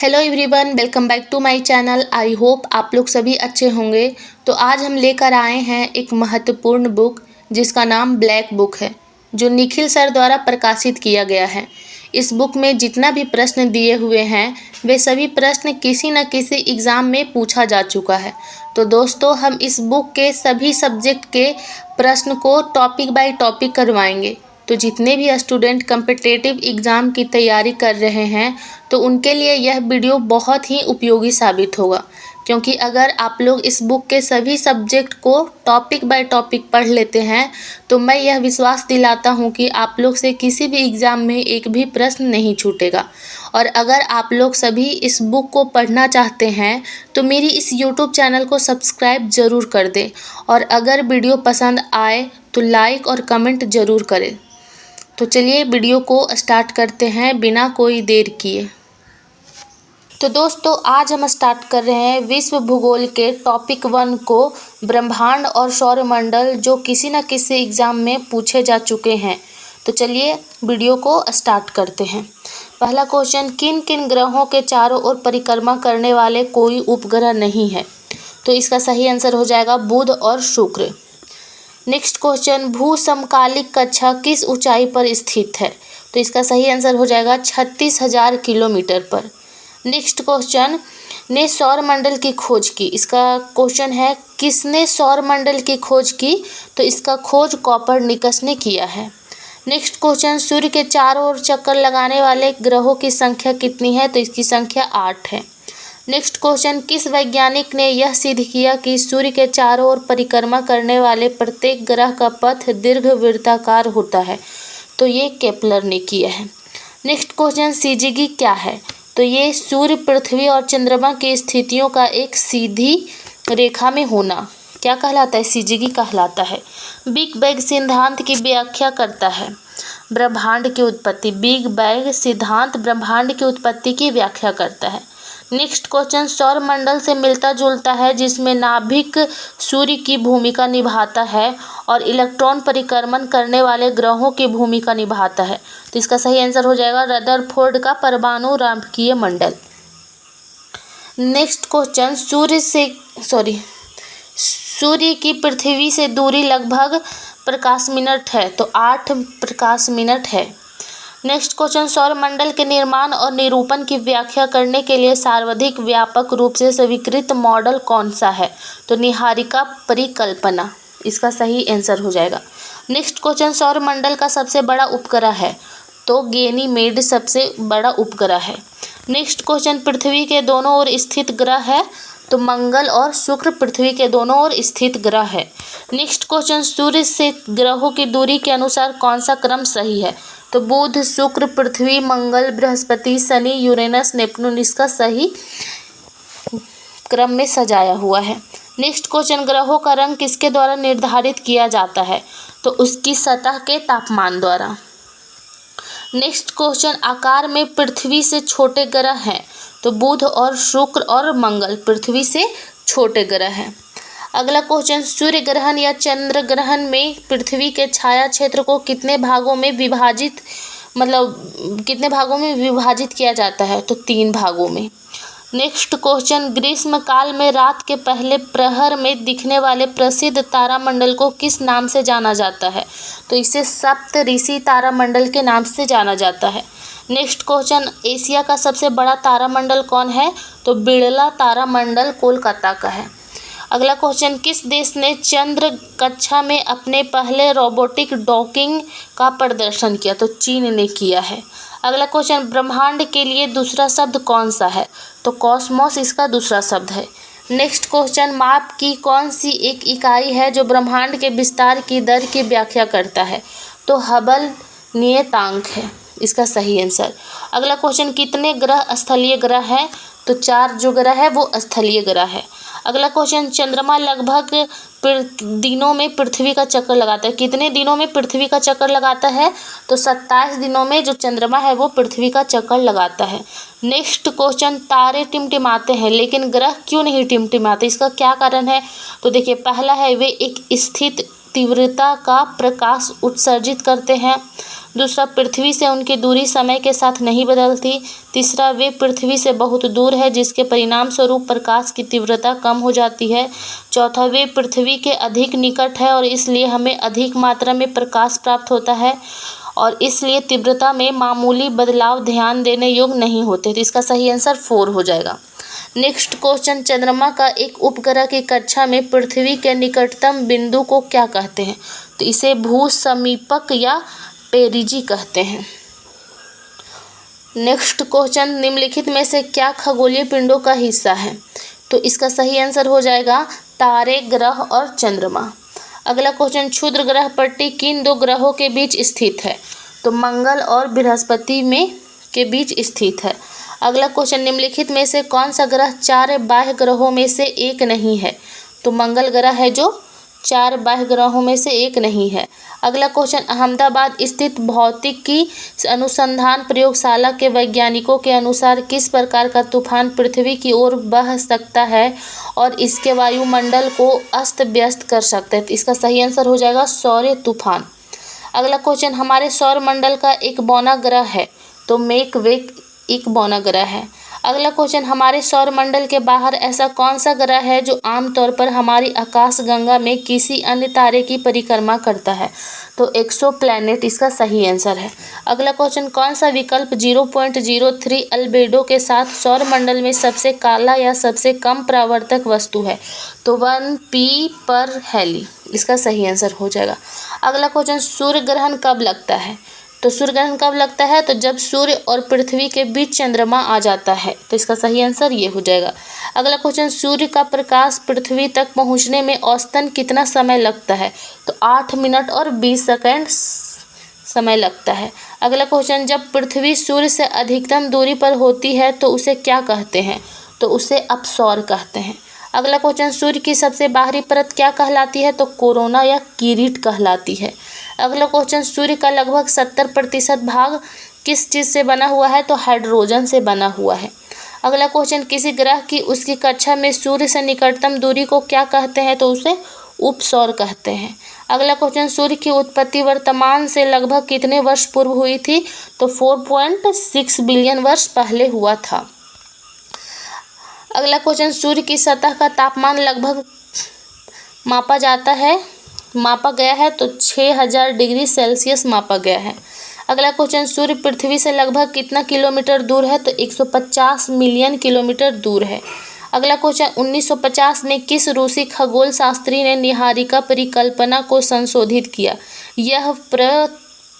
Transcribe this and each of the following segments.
Hello everyone, welcome back to my channel. I hope आप लोग सभी अच्छे होंगे। तो आज हम लेकर आए हैं एक महत्वपूर्ण बुक जिसका नाम ब्लैक बुक है, जो निखिल सर द्वारा प्रकाशित किया गया है। इस बुक में जितना भी प्रश्न दिए हुए हैं वे सभी प्रश्न किसी न किसी एग्ज़ाम में पूछा जा चुका है। तो दोस्तों, हम इस बुक के सभी सब्जेक्ट के प्रश्न को टॉपिक बाय टॉपिक करवाएंगे। तो जितने भी स्टूडेंट कम्पिटिटिव एग्ज़ाम की तैयारी कर रहे हैं तो उनके लिए यह वीडियो बहुत ही उपयोगी साबित होगा, क्योंकि अगर आप लोग इस बुक के सभी सब्जेक्ट को टॉपिक बाय टॉपिक पढ़ लेते हैं तो मैं यह विश्वास दिलाता हूं कि आप लोग से किसी भी एग्ज़ाम में एक भी प्रश्न नहीं छूटेगा। और अगर आप लोग सभी इस बुक को पढ़ना चाहते हैं तो मेरी इस यूट्यूब चैनल को सब्सक्राइब ज़रूर कर दें, और अगर वीडियो पसंद आए तो लाइक और कमेंट ज़रूर करें। तो चलिए वीडियो को स्टार्ट करते हैं बिना कोई देर किए। तो दोस्तों, आज हम स्टार्ट कर रहे हैं विश्व भूगोल के टॉपिक 1 को, ब्रह्मांड और सौरमंडल, जो किसी न किसी एग्ज़ाम में पूछे जा चुके हैं। तो चलिए वीडियो को स्टार्ट करते हैं। पहला क्वेश्चन, किन किन ग्रहों के चारों ओर परिक्रमा करने वाले कोई उपग्रह नहीं है? तो इसका सही आंसर हो जाएगा बुध और शुक्र। नेक्स्ट क्वेश्चन, भू समकालिक कक्षा किस ऊंचाई पर स्थित है? तो इसका सही आंसर हो जाएगा 36,000 किलोमीटर पर। नेक्स्ट क्वेश्चन, ने सौरमंडल की खोज की? इसका क्वेश्चन है किसने सौरमंडल की खोज की? तो इसका खोज कोपरनिकस ने किया है। नेक्स्ट क्वेश्चन, सूर्य के चारों ओर चक्कर लगाने वाले ग्रहों की संख्या कितनी है? तो इसकी संख्या 8 है। नेक्स्ट क्वेश्चन, किस वैज्ञानिक ने यह सिद्ध किया कि सूर्य के चारों ओर परिक्रमा करने वाले प्रत्येक ग्रह का पथ दीर्घवृत्ताकार होता है? तो ये केपलर ने किया है। नेक्स्ट क्वेश्चन, सीजीगी क्या है? तो ये सूर्य, पृथ्वी और चंद्रमा की स्थितियों का एक सीधी रेखा में होना क्या कहलाता है? सीजीगी कहलाता है। बिग बैंग सिद्धांत की व्याख्या करता है ब्रह्मांड की उत्पत्ति। बिग बैंग सिद्धांत ब्रह्मांड की उत्पत्ति की व्याख्या करता है। नेक्स्ट क्वेश्चन, सौरमंडल से मिलता जुलता है जिसमें नाभिक सूर्य की भूमिका निभाता है और इलेक्ट्रॉन परिक्रमण करने वाले ग्रहों की भूमिका निभाता है। तो इसका सही आंसर हो जाएगा रदरफोर्ड का परमाणु राजकीय मंडल। नेक्स्ट क्वेश्चन, सूर्य की पृथ्वी से दूरी लगभग प्रकाश मिनट है। तो 8 प्रकाश मिनट है। नेक्स्ट क्वेश्चन, सौरमंडल के निर्माण और निरूपण की व्याख्या करने के लिए सर्वाधिक व्यापक रूप से स्वीकृत मॉडल कौन सा है? तो निहारिका परिकल्पना इसका सही आंसर हो जाएगा। नेक्स्ट क्वेश्चन, सौरमंडल का सबसे बड़ा उपग्रह है? तो गैनीमेड सबसे बड़ा उपग्रह है। नेक्स्ट क्वेश्चन, पृथ्वी के दोनों ओर स्थित ग्रह है? तो मंगल और शुक्र पृथ्वी के दोनों ओर स्थित ग्रह है। नेक्स्ट क्वेश्चन, सूर्य से ग्रहों की दूरी के अनुसार कौन सा क्रम सही है? तो बुध, शुक्र, पृथ्वी, मंगल, बृहस्पति, शनि, यूरेनस, नेपच्यून इसका सही क्रम में सजाया हुआ है। नेक्स्ट क्वेश्चन, ग्रहों का रंग किसके द्वारा निर्धारित किया जाता है? तो उसकी सतह के तापमान द्वारा। नेक्स्ट क्वेश्चन, आकार में पृथ्वी से छोटे ग्रह हैं? तो बुध और शुक्र और मंगल पृथ्वी से छोटे ग्रह हैं। अगला क्वेश्चन, सूर्य ग्रहण या चंद्र ग्रहण में पृथ्वी के छाया क्षेत्र को कितने भागों में विभाजित किया जाता है? तो 3 भागों में। नेक्स्ट क्वेश्चन, ग्रीष्म काल में रात के पहले प्रहर में दिखने वाले प्रसिद्ध तारामंडल को किस नाम से जाना जाता है? तो इसे सप्तऋषि तारामंडल के नाम से जाना जाता है। नेक्स्ट क्वेश्चन, एशिया का सबसे बड़ा तारामंडल कौन है? तो बिरला तारामंडल कोलकाता का है। अगला क्वेश्चन, किस देश ने चंद्र कक्षा में अपने पहले रोबोटिक डॉकिंग का प्रदर्शन किया? तो चीन ने किया है। अगला क्वेश्चन, ब्रह्मांड के लिए दूसरा शब्द कौन सा है? तो कॉस्मोस इसका दूसरा शब्द है। नेक्स्ट क्वेश्चन, माप की कौन सी एक इकाई है जो ब्रह्मांड के विस्तार की दर की व्याख्या करता है? तो हबल नियतांक है इसका सही आंसर। अगला क्वेश्चन, कितने ग्रह स्थलीय ग्रह हैं? तो 4 जो ग्रह है वो स्थलीय ग्रह है। अगला क्वेश्चन, चंद्रमा लगभग दिनों में पृथ्वी का चक्कर लगाता है? कितने दिनों में पृथ्वी का चक्कर लगाता है? तो 27 दिनों में जो चंद्रमा है वो पृथ्वी का चक्कर लगाता है। नेक्स्ट क्वेश्चन, तारे टिमटिमाते हैं लेकिन ग्रह क्यों नहीं टिमटिमाते? इसका क्या कारण है? तो देखिए, पहला है वे एक स्थित तीव्रता का प्रकाश उत्सर्जित करते हैं। दूसरा, पृथ्वी से उनकी दूरी समय के साथ नहीं बदलती। तीसरा, वे पृथ्वी से बहुत दूर है जिसके परिणाम स्वरूप प्रकाश की तीव्रता कम हो जाती है। चौथा, वे पृथ्वी के अधिक निकट है और इसलिए हमें अधिक मात्रा में प्रकाश प्राप्त होता है और इसलिए तीव्रता में मामूली बदलाव ध्यान देने योग्य नहीं होते। तो इसका सही आंसर 4 हो जाएगा। नेक्स्ट क्वेश्चन, चंद्रमा का एक उपग्रह की कक्षा में पृथ्वी के निकटतम बिंदु को क्या कहते हैं? तो इसे भू समीपक या पेरिजी कहते हैं। नेक्स्ट क्वेश्चन, निम्नलिखित में से क्या खगोलीय पिंडों का हिस्सा है? तो इसका सही आंसर हो जाएगा तारे, ग्रह और चंद्रमा। अगला क्वेश्चन, क्षुद्र ग्रह पट्टी किन 2 ग्रहों के बीच स्थित है? तो मंगल और बृहस्पति में के बीच स्थित है। अगला क्वेश्चन, निम्नलिखित में से कौन सा ग्रह 4 बाह्य ग्रहों में से एक नहीं है? तो मंगल ग्रह है जो 4 बाह्य ग्रहों में से एक नहीं है। अगला क्वेश्चन, अहमदाबाद स्थित भौतिकी अनुसंधान प्रयोगशाला के वैज्ञानिकों के अनुसार किस प्रकार का तूफान पृथ्वी की ओर बह सकता है और इसके वायुमंडल को अस्त व्यस्त कर सकता है? तो इसका सही आंसर हो जाएगा सौर तूफान। अगला क्वेश्चन, हमारे सौरमंडल का एक बौना ग्रह है? तो मेकवेक एक बौना ग्रह है। अगला क्वेश्चन, हमारे सौरमंडल के बाहर ऐसा कौन सा ग्रह है जो आमतौर पर हमारी आकाशगंगा में किसी अन्य तारे की परिक्रमा करता है? तो एक्सोप्लैनेट इसका सही आंसर है। अगला क्वेश्चन, कौन सा विकल्प 0.03 अल्बेडो के साथ सौरमंडल में सबसे काला या सबसे कम परावर्तक वस्तु है? तो 1p पर हेली इसका सही आंसर हो जाएगा। अगला क्वेश्चन, सूर्य ग्रहण कब लगता है? तो सूर्य ग्रहण कब लगता है? तो जब सूर्य और पृथ्वी के बीच चंद्रमा आ जाता है। तो इसका सही आंसर ये हो जाएगा। अगला क्वेश्चन, सूर्य का प्रकाश पृथ्वी तक पहुंचने में औसतन कितना समय लगता है? तो 8 मिनट और 20 सेकंड समय लगता है। अगला क्वेश्चन, जब पृथ्वी सूर्य से अधिकतम दूरी पर होती है तो उसे क्या कहते हैं? तो उसे अपसौर कहते हैं। अगला क्वेश्चन, सूर्य की सबसे बाहरी परत क्या कहलाती है? तो कोरोना या किरीट कहलाती है। अगला क्वेश्चन, सूर्य का लगभग 70% भाग किस चीज़ से बना हुआ है? तो हाइड्रोजन से बना हुआ है। अगला क्वेश्चन, किसी ग्रह की उसकी कक्षा में सूर्य से निकटतम दूरी को क्या कहते हैं? तो उसे उपसौर कहते हैं। अगला क्वेश्चन, सूर्य की उत्पत्ति वर्तमान से लगभग कितने वर्ष पूर्व हुई थी? तो 4.6 बिलियन वर्ष पहले हुआ था। अगला क्वेश्चन, सूर्य की सतह का तापमान लगभग मापा गया है तो 6000 डिग्री सेल्सियस मापा गया है। अगला क्वेश्चन, सूर्य पृथ्वी से लगभग कितना किलोमीटर दूर है? तो 150 मिलियन किलोमीटर दूर है। अगला क्वेश्चन, 1950 में किस रूसी खगोल शास्त्री ने निहारिका परिकल्पना को संशोधित किया, यह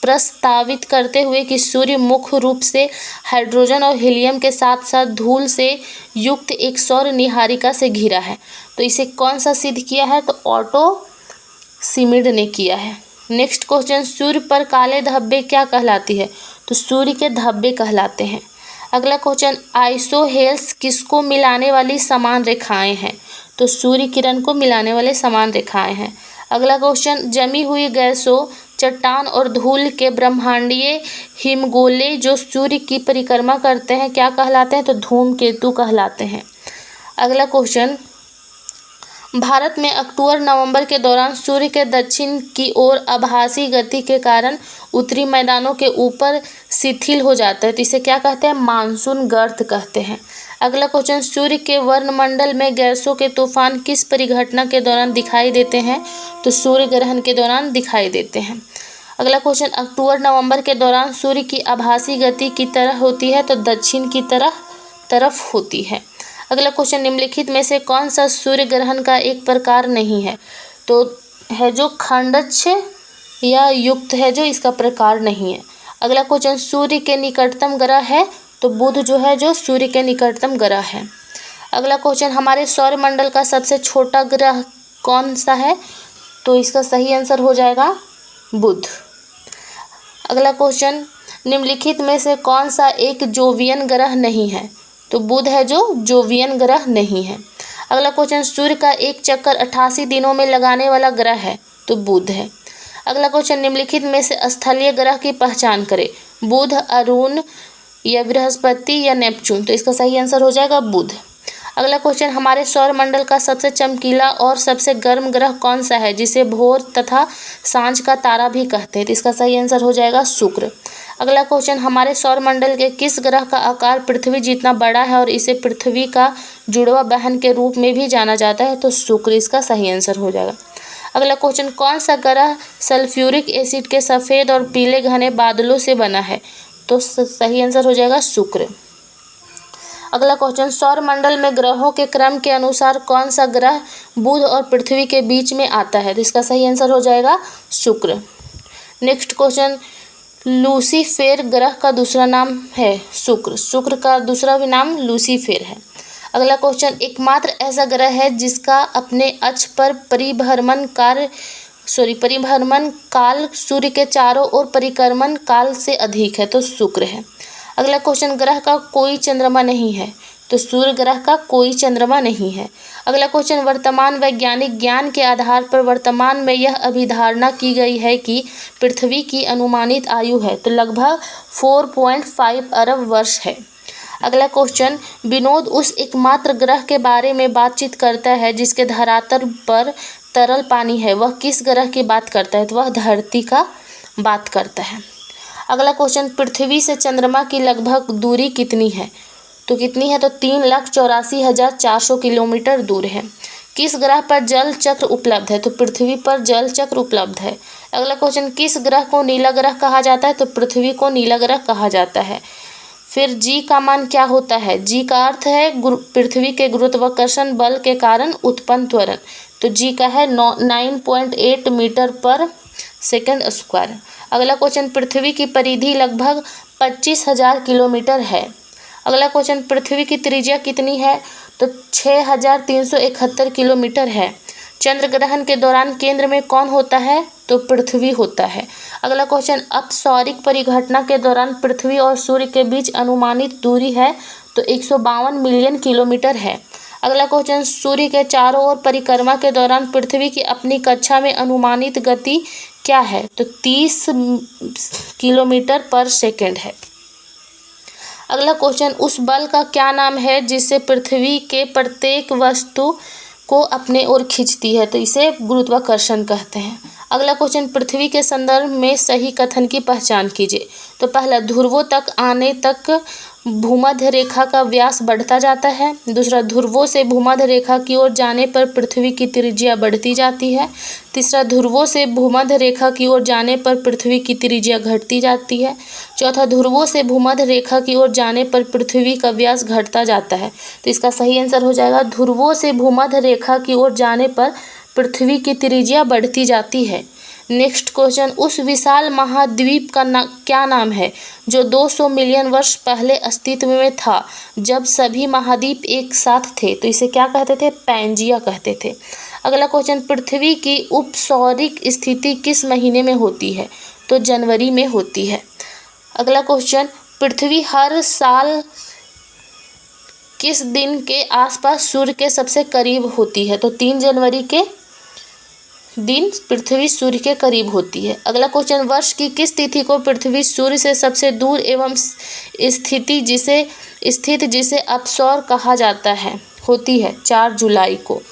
प्रस्तावित करते हुए कि सूर्य मुख्य रूप से हाइड्रोजन और हीलियम के साथ साथ धूल से युक्त एक सौर निहारिका से घिरा है? तो इसे कौन सा सिद्ध किया है? तो ऑटो सिमिड ने किया है। नेक्स्ट क्वेश्चन, सूर्य पर काले धब्बे क्या कहलाती है? तो सूर्य के धब्बे कहलाते हैं। अगला क्वेश्चन, आइसोहेल्स किसको मिलाने वाली समान रेखाएं हैं? तो सूर्य किरण को मिलाने वाले समान रेखाएं हैं। अगला क्वेश्चन, जमी हुई गैसों, चट्टान और धूल के ब्रह्मांडीय हिमगोले जो सूर्य की परिक्रमा करते हैं क्या कहलाते हैं? तो धूमकेतु कहलाते हैं। अगला क्वेश्चन, भारत में अक्टूबर-नवंबर के दौरान सूर्य के दक्षिण की ओर आभासी गति के कारण उत्तरी मैदानों के ऊपर शिथिल हो जाता है। तो इसे क्या कहते हैं? मानसून गर्त कहते हैं। अगला क्वेश्चन, सूर्य के वर्णमंडल में गैसों के तूफान किस परिघटना के दौरान दिखाई देते हैं? तो सूर्य ग्रहण के दौरान दिखाई देते हैं। अगला क्वेश्चन, अक्टूबर-नवंबर के दौरान सूर्य की आभासी गति की तरह होती है? तो दक्षिण की तरफ होती है। अगला क्वेश्चन, निम्नलिखित में से कौन सा सूर्य ग्रहण का एक प्रकार नहीं है? तो है जो खंडच्छ या युक्त है जो इसका प्रकार नहीं है। अगला क्वेश्चन, सूर्य के निकटतम ग्रह है? तो बुध जो है जो सूर्य के निकटतम ग्रह है। अगला क्वेश्चन, हमारे सौरमंडल का सबसे छोटा ग्रह कौन सा है? तो इसका सही आंसर हो जाएगा बुध। अगला क्वेश्चन, निम्नलिखित में से कौन सा एक जोवियन ग्रह नहीं है? तो बुध है जो जोवियन ग्रह नहीं है। अगला क्वेश्चन, सूर्य का एक चक्कर 88 दिनों में लगाने वाला ग्रह है? तो बुध है। अगला क्वेश्चन, निम्नलिखित में से स्थलीय ग्रह की पहचान करें, बुध, अरुण या बृहस्पति या नेपच्यून? तो इसका सही आंसर हो जाएगा बुध। अगला क्वेश्चन, हमारे सौर मंडल का सबसे चमकीला और सबसे गर्म ग्रह कौन सा है जिसे भोर तथा सांझ का तारा भी कहते हैं? तो इसका सही आंसर हो जाएगा शुक्र। अगला क्वेश्चन, हमारे सौर मंडल के किस ग्रह का आकार पृथ्वी जितना बड़ा है और इसे पृथ्वी का जुड़वा बहन के रूप में भी जाना जाता है? तो शुक्र इसका सही आंसर हो जाएगा। अगला क्वेश्चन, कौन सा ग्रह सल्फ्यूरिक एसिड के सफ़ेद और पीले घने बादलों से बना है? तो सही आंसर हो जाएगा शुक्र। अगला क्वेश्चन, सौर मंडल में ग्रहों के क्रम के अनुसार कौन सा ग्रह बुध और पृथ्वी के बीच में आता है? तो इसका सही आंसर हो जाएगा शुक्र। नेक्स्ट क्वेश्चन, लूसीफेर ग्रह का दूसरा नाम है शुक्र। शुक्र का दूसरा भी नाम लूसीफेर है। अगला क्वेश्चन, एकमात्र ऐसा ग्रह है जिसका अपने अक्ष पर परिभ्रमण काल सूर्य के चारों ओर परिक्रमण काल से अधिक है? तो शुक्र है। अगला क्वेश्चन, ग्रह का कोई चंद्रमा नहीं है? तो सूर्य ग्रह का कोई चंद्रमा नहीं है। अगला क्वेश्चन, वर्तमान वैज्ञानिक ज्ञान के आधार पर वर्तमान में यह अभिधारणा की गई है कि पृथ्वी की अनुमानित आयु है? तो लगभग 4.5 अरब वर्ष है। अगला क्वेश्चन, विनोद उस एकमात्र ग्रह के बारे में बातचीत करता है जिसके धरातल पर तरल पानी है, वह किस ग्रह की बात करता है? तो वह धरती का बात करता है। अगला क्वेश्चन, पृथ्वी से चंद्रमा की लगभग दूरी कितनी है? तो कितनी है? तो 3,84,400 किलोमीटर दूर है। किस ग्रह पर जल चक्र उपलब्ध है? तो पृथ्वी पर जल चक्र उपलब्ध है। अगला क्वेश्चन, किस ग्रह को नीला ग्रह कहा जाता है? तो पृथ्वी को नीला ग्रह कहा जाता है। फिर जी का मान क्या होता है? जी का अर्थ है पृथ्वी के गुरुत्वाकर्षण बल के कारण उत्पन्न त्वरण। तो जी का है 9.8 मीटर पर सेकंड स्क्वायर। अगला क्वेश्चन, पृथ्वी की परिधि लगभग 25,000 किलोमीटर है। अगला क्वेश्चन, पृथ्वी की त्रिज्या कितनी है? तो 6,371 किलोमीटर है। चंद्र ग्रहण के दौरान केंद्र में कौन होता है? तो पृथ्वी होता है। अगला क्वेश्चन, अपसौरिक परिघटना के दौरान पृथ्वी और सूर्य के बीच अनुमानित दूरी है तो 152 मिलियन किलोमीटर है। अगला क्वेश्चन, सूर्य के चारों ओर परिक्रमा के दौरान पृथ्वी की अपनी कक्षा में अनुमानित गति क्या है? तो 30 किलोमीटर पर सेकंड है। अगला क्वेश्चन, उस बल का क्या नाम है जिससे पृथ्वी के प्रत्येक वस्तु को अपने ओर खींचती है? तो इसे गुरुत्वाकर्षण कहते हैं। अगला क्वेश्चन, पृथ्वी के संदर्भ में सही कथन की पहचान कीजिए। तो पहला, ध्रुवों तक आने तक भूमध्य रेखा का व्यास बढ़ता जाता है। दूसरा, ध्रुवों से भूमध्य रेखा की ओर जाने पर पृथ्वी की त्रिज्या बढ़ती जाती है। तीसरा, ध्रुवों से भूमध्य रेखा की ओर जाने पर पृथ्वी की त्रिज्या घटती जाती है। चौथा, ध्रुवों से भूमध्य रेखा की ओर जाने पर पृथ्वी का व्यास घटता जाता है। तो इसका सही आंसर हो जाएगा, ध्रुवों से भूमध्य रेखा की ओर जाने पर पृथ्वी की त्रिज्या बढ़ती जाती है। नेक्स्ट क्वेश्चन, उस विशाल महाद्वीप का क्या नाम है जो 200 मिलियन वर्ष पहले अस्तित्व में था जब सभी महाद्वीप एक साथ थे? तो इसे क्या कहते थे? पैंजिया कहते थे। अगला क्वेश्चन, पृथ्वी की उपसौरिक स्थिति किस महीने में होती है? तो जनवरी में होती है। अगला क्वेश्चन, पृथ्वी हर साल किस दिन के आसपास सूर्य के सबसे करीब होती है? तो 3 जनवरी के दिन पृथ्वी सूर्य के करीब होती है। अगला क्वेश्चन, वर्ष की किस तिथि को पृथ्वी सूर्य से सबसे दूर एवं स्थित जिसे अपसौर कहा जाता है होती है? 4 जुलाई को।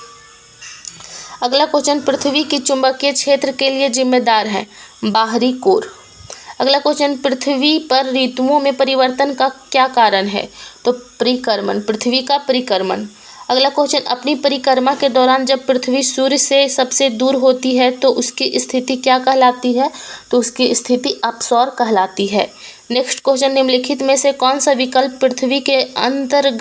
अगला क्वेश्चन, पृथ्वी की चुंबकीय क्षेत्र के लिए जिम्मेदार है बाहरी कोर। अगला क्वेश्चन, पृथ्वी पर ऋतुओं में परिवर्तन का क्या कारण है? तो परिक्रमण, पृथ्वी का परिक्रमण। अगला क्वेश्चन, अपनी परिक्रमा के दौरान जब पृथ्वी सूर्य से सबसे दूर होती है तो उसकी स्थिति क्या कहलाती है? तो उसकी स्थिति अपसौर कहलाती है। नेक्स्ट क्वेश्चन, निम्नलिखित में से कौन सा विकल्प पृथ्वी के अंतरंग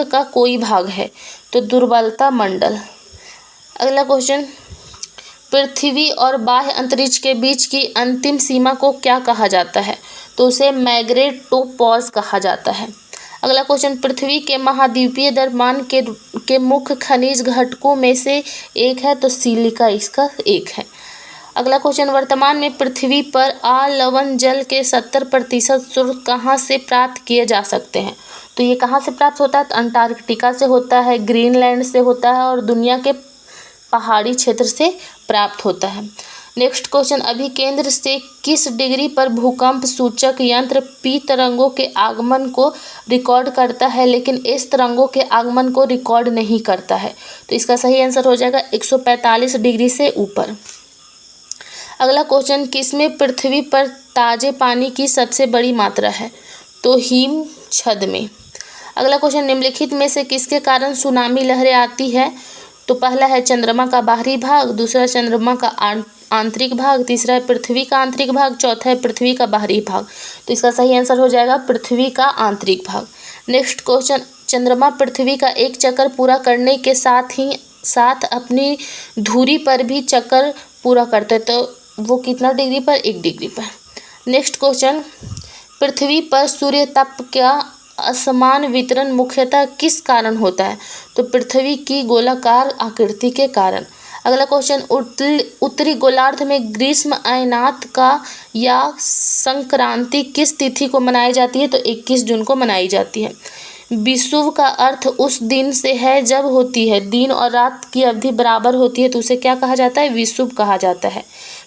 का कोई भाग है? तो दुर्बलता मंडल। अगला क्वेश्चन, पृथ्वी और बाह्य अंतरिक्ष के बीच की अंतिम सीमा को क्या कहा जाता है? तो उसे मैग्नेटोपॉज कहा जाता है। अगला क्वेश्चन, पृथ्वी के महाद्वीपीय द्रव्यमान के मुख्य खनिज घटकों में से एक है तो सिलिका इसका एक है। अगला क्वेश्चन, वर्तमान में पृथ्वी पर अलवण जल के 70% स्रोत कहाँ से प्राप्त किए जा सकते हैं? तो ये कहाँ से प्राप्त होता है? तो अंटार्कटिका से होता है, ग्रीनलैंड से होता है और दुनिया के पहाड़ी क्षेत्र से प्राप्त होता है। नेक्स्ट क्वेश्चन, अभिकेंद्र से किस डिग्री पर भूकंप सूचक यंत्र पी तरंगों के आगमन को रिकॉर्ड करता है लेकिन एस तरंगों के आगमन को रिकॉर्ड नहीं करता है? तो इसका सही आंसर हो जाएगा 145 डिग्री से ऊपर। अगला क्वेश्चन, किसमें पृथ्वी पर ताजे पानी की सबसे बड़ी मात्रा है? तो हिम छद में। अगला क्वेश्चन, निम्नलिखित में से किसके कारण सुनामी लहरें आती है? तो पहला है चंद्रमा का बाहरी भाग, दूसरा चंद्रमा का आंतरिक भाग, तीसरा है पृथ्वी का आंतरिक भाग, चौथा है पृथ्वी का बाहरी भाग। तो इसका सही आंसर हो जाएगा पृथ्वी का आंतरिक भाग। नेक्स्ट क्वेश्चन, चंद्रमा पृथ्वी का एक चक्कर पूरा करने के साथ अपनी धुरी पर भी चक्कर पूरा करते हैं, तो वो कितना डिग्री पर? 1 डिग्री पर। नेक्स्ट क्वेश्चन, पृथ्वी पर सूर्य तप का असमान वितरण मुख्यतः किस कारण होता है? तो पृथ्वी की गोलाकार आकृति के कारण। अगला क्वेश्चन, उत्तरी गोलार्ध में ग्रीष्म अयनात का या संक्रांति किस तिथि को मनाई जाती है? तो 21 जून को मनाई जाती है। विषुव का अर्थ उस दिन से है जब होती है दिन और रात की अवधि बराबर होती है, तो उसे क्या कहा जाता है? विषुव कहा जाता है।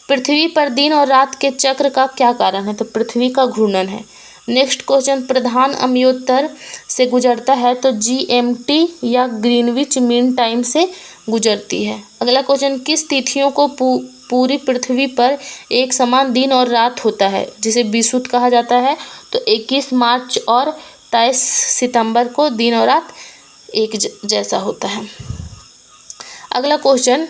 पृथ्वी पर दिन और रात के चक्र का क्या कारण है? तो पृथ्वी का घूर्णन है। नेक्स्ट क्वेश्चन, प्रधान अम्योत्तर से गुजरता है तो GMT या ग्रीनविच मीन टाइम से गुजरती है। अगला क्वेश्चन, किस तिथियों को पूरी पृथ्वी पर एक समान दिन और रात होता है जिसे विषुवत कहा जाता है? तो 21 मार्च और 23 सितंबर को दिन और रात एक जैसा होता है। अगला क्वेश्चन,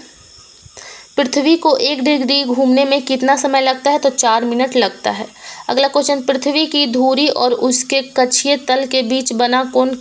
पृथ्वी को 1 डिग्री घूमने में कितना समय लगता है? तो 4 मिनट लगता है। अगला क्वेश्चन, पृथ्वी की धुरी और उसके कक्षीय तल के बीच बना कोण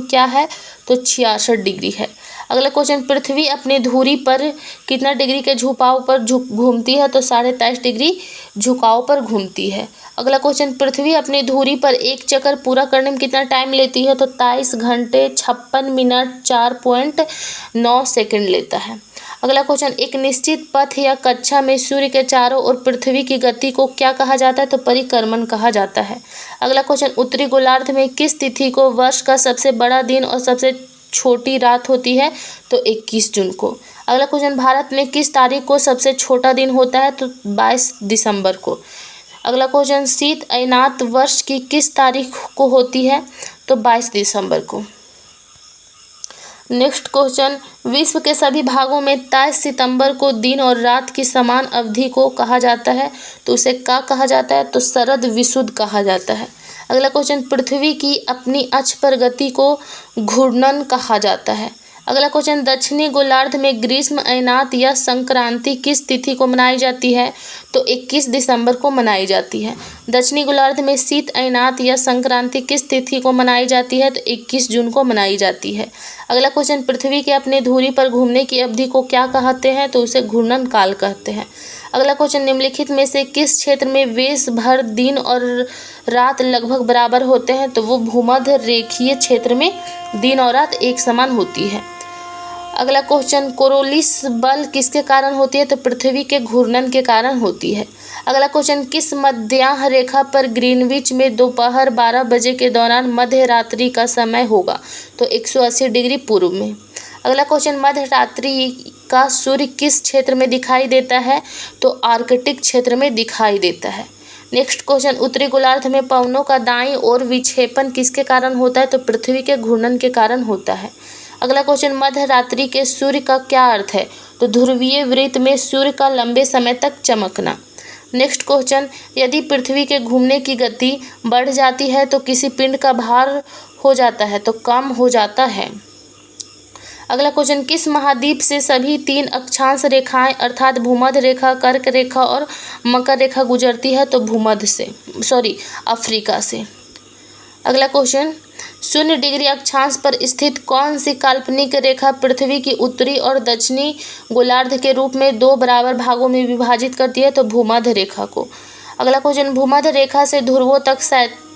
क्या है? तो 66 डिग्री है। अगला क्वेश्चन, पृथ्वी अपनी धुरी पर कितना डिग्री के झुकाव पर घूमती है? तो 23.5 डिग्री झुकाव पर घूमती है। अगला क्वेश्चन, पृथ्वी अपनी धुरी पर एक चक्कर पूरा करने में कितना टाइम लेती है? तो 23 घंटे 56 मिनट 4.9 सेकंड लेता है। अगला क्वेश्चन, एक निश्चित पथ या कक्षा में सूर्य के चारों ओर पृथ्वी की गति को क्या कहा जाता है? तो परिक्रमण कहा जाता है। अगला क्वेश्चन, उत्तरी गोलार्ध में किस तिथि को वर्ष का सबसे बड़ा दिन और सबसे छोटी रात होती है? तो 21 जून को। अगला क्वेश्चन, भारत में किस तारीख को सबसे छोटा दिन होता है? तो 22 दिसंबर को। अगला क्वेश्चन, शीत अयनात वर्ष की किस तारीख को होती है? तो 22 दिसंबर को। नेक्स्ट क्वेश्चन, विश्व के सभी भागों में 23 सितंबर को दिन और रात की समान अवधि को कहा जाता है, तो उसे क्या कहा जाता है? तो शरद विशुद्ध कहा जाता है। अगला क्वेश्चन, पृथ्वी की अपनी अक्ष पर गति को घूर्णन कहा जाता है। अगला क्वेश्चन, दक्षिणी गोलार्ध में ग्रीष्म अयनात या संक्रांति किस तिथि को मनाई जाती है? तो 21 दिसंबर को मनाई जाती है। दक्षिणी गोलार्ध में शीत अयनात या संक्रांति किस तिथि को मनाई जाती है? तो 21 जून को मनाई जाती है। अगला क्वेश्चन, पृथ्वी के अपने धुरी पर घूमने की अवधि को क्या कहते हैं? तो उसे घूर्णन काल कहते हैं। अगला क्वेश्चन, निम्नलिखित में से किस क्षेत्र में वर्ष भर दिन और रात लगभग बराबर होते हैं? तो वो भूमध्य रेखीय क्षेत्र में दिन और रात एक समान होती है। अगला क्वेश्चन, कोरोलिस बल किसके कारण होती है? तो पृथ्वी के घूर्णन के कारण होती है। अगला क्वेश्चन, किस मध्याह्न रेखा पर ग्रीनविच में दोपहर 12 बजे के दौरान मध्य रात्रि का समय होगा? तो 180 डिग्री पूर्व में। अगला क्वेश्चन, मध्य रात्रि का सूर्य किस क्षेत्र में दिखाई देता है? तो आर्कटिक क्षेत्र में दिखाई देता है। नेक्स्ट क्वेश्चन, उत्तरी गोलार्ध में पवनों का दाईं ओर विक्षेपण किसके कारण होता है? तो पृथ्वी के घूर्णन के कारण होता है। अगला क्वेश्चन, मध्य रात्रि के सूर्य का क्या अर्थ है? तो ध्रुवीय वृत्त में सूर्य का लंबे समय तक चमकना। नेक्स्ट क्वेश्चन, यदि पृथ्वी के घूमने की गति बढ़ जाती है तो किसी पिंड का भार हो जाता है? तो कम हो जाता है। अगला क्वेश्चन, किस महाद्वीप से सभी 3 अक्षांश रेखाएं अर्थात भूमध्य रेखा, कर्क रेखा और मकर रेखा गुजरती है? तो अफ्रीका से। अगला क्वेश्चन, 0 डिग्री अक्षांश पर स्थित कौन सी काल्पनिक रेखा पृथ्वी की उत्तरी और दक्षिणी गोलार्ध के रूप में 2 बराबर भागों में विभाजित करती है? तो भूमध्य रेखा को। अगला क्वेश्चन, भूमध्य रेखा से ध्रुवों तक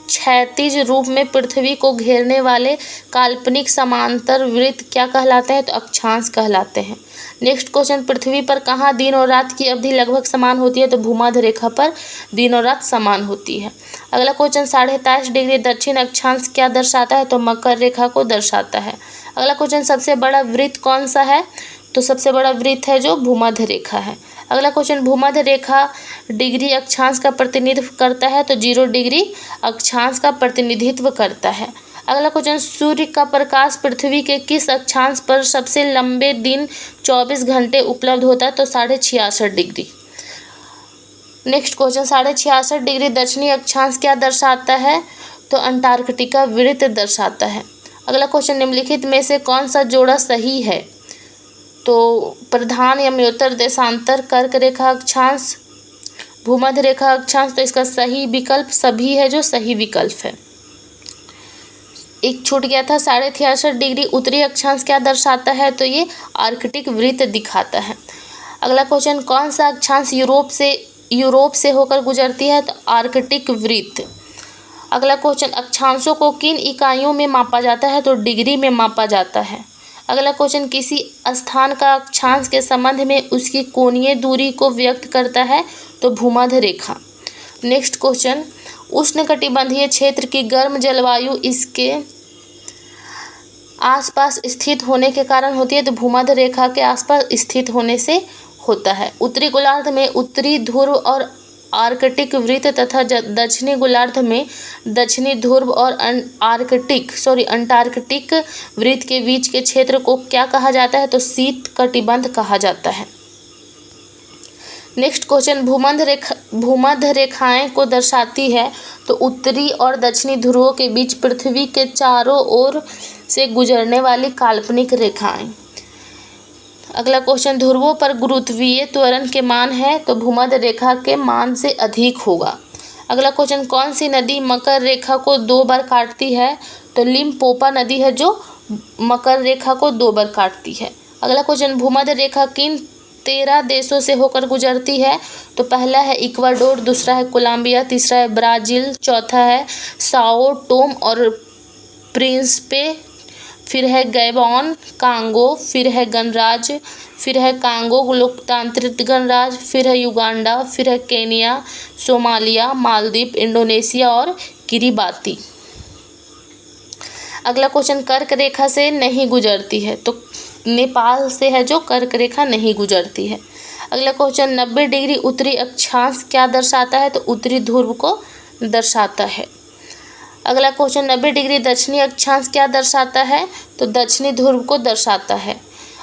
क्षैतिज रूप में पृथ्वी को घेरने वाले काल्पनिक समांतर वृत्त क्या कहलाते हैं? तो अक्षांश कहलाते हैं। नेक्स्ट क्वेश्चन, पृथ्वी पर कहाँ दिन और रात की अवधि लगभग समान होती है? तो भूमध्य रेखा पर दिन और रात समान होती है। अगला क्वेश्चन, 23.5 डिग्री दक्षिण अक्षांश क्या दर्शाता है? तो मकर रेखा को दर्शाता है। अगला क्वेश्चन, सबसे बड़ा वृत्त कौन सा है? तो सबसे बड़ा वृत्त है जो भूमध्य रेखा है। अगला क्वेश्चन, भूमध्य रेखा डिग्री अक्षांश का प्रतिनिधित्व करता है, तो 0 डिग्री अक्षांश का प्रतिनिधित्व करता है। अगला क्वेश्चन, सूर्य का प्रकाश पृथ्वी के किस अक्षांश पर सबसे लंबे दिन 24 घंटे उपलब्ध होता है, तो 66.5 डिग्री। नेक्स्ट क्वेश्चन, 66.5 डिग्री दक्षिणी अक्षांश क्या दर्शाता है, तो अंटार्कटिका वृत्त दर्शाता है। अगला क्वेश्चन, निम्नलिखित में से कौन सा जोड़ा सही है, तो प्रधान यमोत्तर देशांतर कर्क रेखा अक्षांश भूमध्य रेखा अक्षांश, तो इसका सही विकल्प सभी है जो सही विकल्प है। एक छूट गया था, 63.5 डिग्री उत्तरी अक्षांश क्या दर्शाता है, तो ये आर्कटिक वृत्त दिखाता है। अगला क्वेश्चन, कौन सा अक्षांश यूरोप से होकर गुजरती है, तो आर्कटिक वृत्त। अगला क्वेश्चन, अक्षांशों को किन इकाइयों में मापा जाता है, तो डिग्री में मापा जाता है। अगला क्वेश्चन, किसी स्थान का अक्षांश के संबंध में उसकी कोणीय दूरी को व्यक्त करता है, तो भूमध्य रेखा। नेक्स्ट क्वेश्चन, उष्णकटिबंधीय क्षेत्र की गर्म जलवायु इसके आसपास स्थित होने के कारण होती है, तो भूमध्य रेखा के आसपास स्थित होने से होता है। उत्तरी गोलार्ध में उत्तरी ध्रुव और आर्कटिक वृत्त तथा दक्षिणी गोलार्ध में दक्षिणी ध्रुव और अंटार्कटिक वृत्त के बीच के क्षेत्र को क्या कहा जाता है, तो शीत कटिबंध कहा जाता है। नेक्स्ट क्वेश्चन, भूमध्य रेखाएं को दर्शाती है, तो उत्तरी और दक्षिणी ध्रुवों के बीच पृथ्वी के चारों ओर से गुजरने वाली काल्पनिक रेखाएं। अगला क्वेश्चन, ध्रुवों पर गुरुत्वीय त्वरण के मान है, तो भूमध्य रेखा के मान से अधिक होगा। अगला क्वेश्चन, कौन सी नदी मकर रेखा को 2 बार काटती है, तो लिम्पोपो नदी है जो मकर रेखा को 2 बार काटती है। अगला क्वेश्चन, भूमध्य रेखा किन 13 देशों से होकर गुजरती है, तो पहला है इक्वाडोर, दूसरा है कोलंबिया, तीसरा है ब्राज़ील, चौथा है साओ टोम और प्रिंसिपे, फिर है गैबॉन, कांगो, फिर है गणराज्य, फिर है कांगो लोकतांत्रिक गणराज्य, फिर है युगांडा, फिर है केनिया, सोमालिया, मालदीव, इंडोनेशिया और किरिबाती। अगला क्वेश्चन, कर्क रेखा से नहीं गुजरती है, तो नेपाल से है जो कर्क रेखा नहीं गुजरती है। अगला क्वेश्चन, 90 डिग्री उत्तरी अक्षांश क्या दर्शाता है, तो उत्तरी ध्रुव को दर्शाता है। अगला क्वेश्चन, 90 डिग्री दक्षिणी अक्षांश क्या दर्शाता है, तो दक्षिणी ध्रुव को दर्शाता है।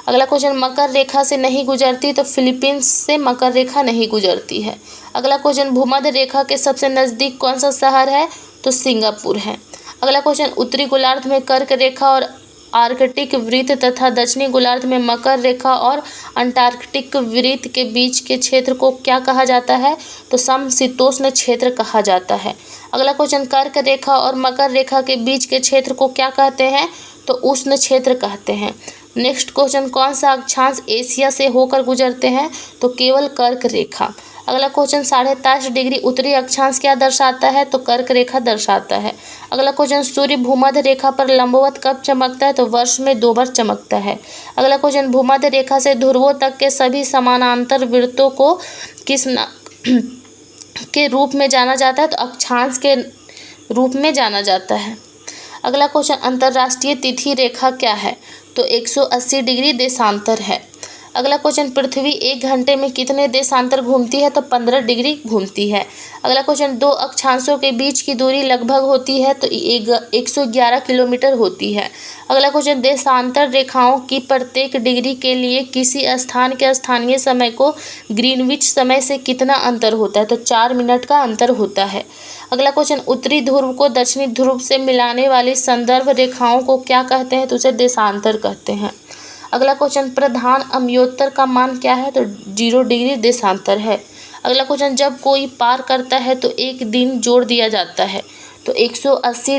अगला क्वेश्चन, मकर रेखा से नहीं गुजरती, तो फिलीपींस से मकर रेखा नहीं गुजरती है। अगला क्वेश्चन, भूमध्य रेखा के सबसे नज़दीक कौन सा शहर है, तो सिंगापुर है। अगला क्वेश्चन, उत्तरी गोलार्ध में कर्क रेखा और आर्कटिक वृत्त तथा दक्षिणी गोलार्ध में मकर रेखा और अंटार्कटिक वृत्त के बीच के क्षेत्र को क्या कहा जाता है, तो समशीतोष्ण क्षेत्र कहा जाता है। अगला क्वेश्चन, कर्क रेखा और मकर रेखा के बीच के क्षेत्र को क्या कहते हैं, तो उष्ण क्षेत्र कहते हैं। नेक्स्ट क्वेश्चन, कौन सा अक्षांश एशिया से होकर गुजरते हैं, तो केवल कर्क रेखा। अगला क्वेश्चन, 23.5 डिग्री उत्तरी अक्षांश क्या दर्शाता है, तो कर्क रेखा दर्शाता है। अगला क्वेश्चन, सूर्य भूमध्य रेखा पर लंबवत कब चमकता है, तो वर्ष में 2 बार चमकता है। अगला क्वेश्चन, भूमध्य रेखा से ध्रुवों तक के सभी समानांतर वृत्तों को किस के रूप में जाना जाता है, तो अक्षांश के रूप में जाना जाता है। अगला क्वेश्चन, अंतर्राष्ट्रीय तिथि रेखा क्या है, तो 180 डिग्री देशांतर है। अगला क्वेश्चन, पृथ्वी 1 घंटे में कितने देशांतर घूमती है, तो 15 डिग्री घूमती है। अगला क्वेश्चन, 2 अक्षांशों के बीच की दूरी लगभग होती है, तो 111 किलोमीटर होती है। अगला क्वेश्चन, देशांतर रेखाओं की प्रत्येक डिग्री के लिए किसी स्थान के स्थानीय समय को ग्रीनविच समय से कितना अंतर होता है, तो 4 मिनट का अंतर होता है। अगला क्वेश्चन, उत्तरी ध्रुव को दक्षिणी ध्रुव से मिलाने वाली संदर्भ रेखाओं को क्या कहते हैं, तो उसे देशांतर कहते हैं। अगला क्वेश्चन, प्रधान अम्योत्तर का मान क्या है, तो 0 डिग्री देशांतर है। अगला क्वेश्चन, जब कोई पार करता है तो 1 दिन जोड़ दिया जाता है, तो 180